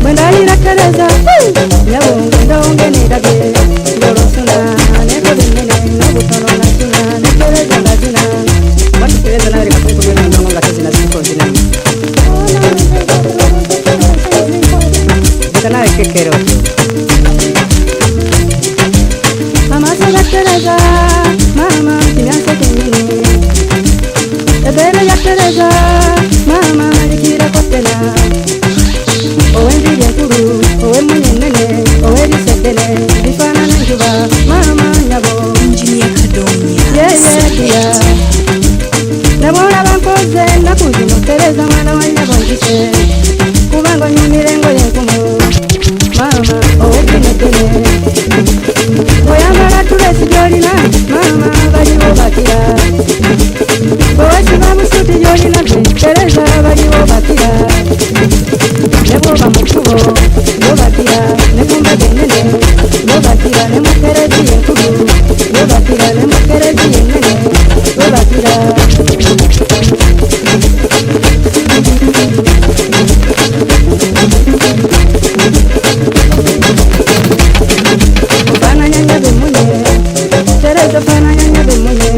Bendalira Teresa, Yabonga donge ni dage, Dorosuna, Neko Dimene, Nobutono Nasuna, Teresa Lazina. What is Teresa Narica Pumpkin and Donga Casina continent? The night kicker. Amasa Teresa, Mama, Fianza Kemini. The Bella Teresa, Mama, Kira Cotena. Owendi yakuru, owe munene, owe disedele, difana njuba, mama nyabo. Engineer Kadonia. Yeah. Nabona bankoze nakuzino Teresa mwana wa nyabo njise. Kubango nyumirengo yenkumu, mama owe dinedele. Oyambala tulesi jolina, mama baliwo bakira. Owe shiba musuti jolina, Teresa baliwo bakira. Neboba mukubo, yobatira, nekumba genene, yobatira, nemukerezi yenkubu, yobatira, nemukerezi yenene, yobatira. Ofana nyanya bemunye, Teresa ofana nyanya bemunye.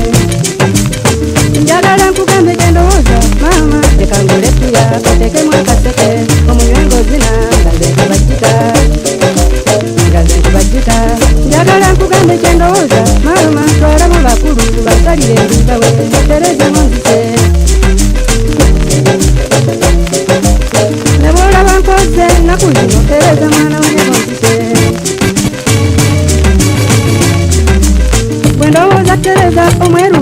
Njagala nkugambe gendoza, mama, tekangule pia, kateke mwakaseke. Njagala nkugambe kyendowooza mama twala mu bakulu basalire ebibawe Teresa munzise ne bw'olaba nkoze ennaku zino Teresa mwana wange munzise bwe ndowooza Teresa omweru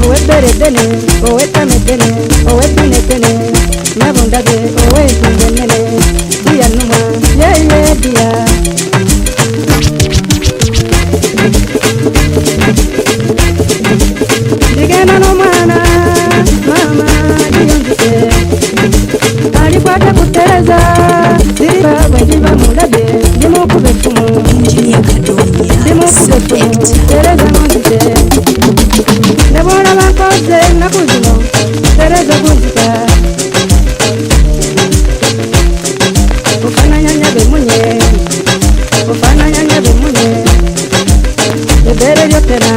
ow'ebbere eddene ow'ettama eddene ow'eddina eddene nabo ndage ow'entungo ennene diya nnuma yeye diya ndigenda n'omwana mama diyonzise alikwata ku Teresa siriba bwe ndiba mulabe ndimukuba effumu Engineer Kadonia. ndimukuba effumu Teresa munzise ne bw'olaba nkoze ennaku zino Teresa gunzita ofananyanya bemunye ofananyanya bemunye ebbere lyotena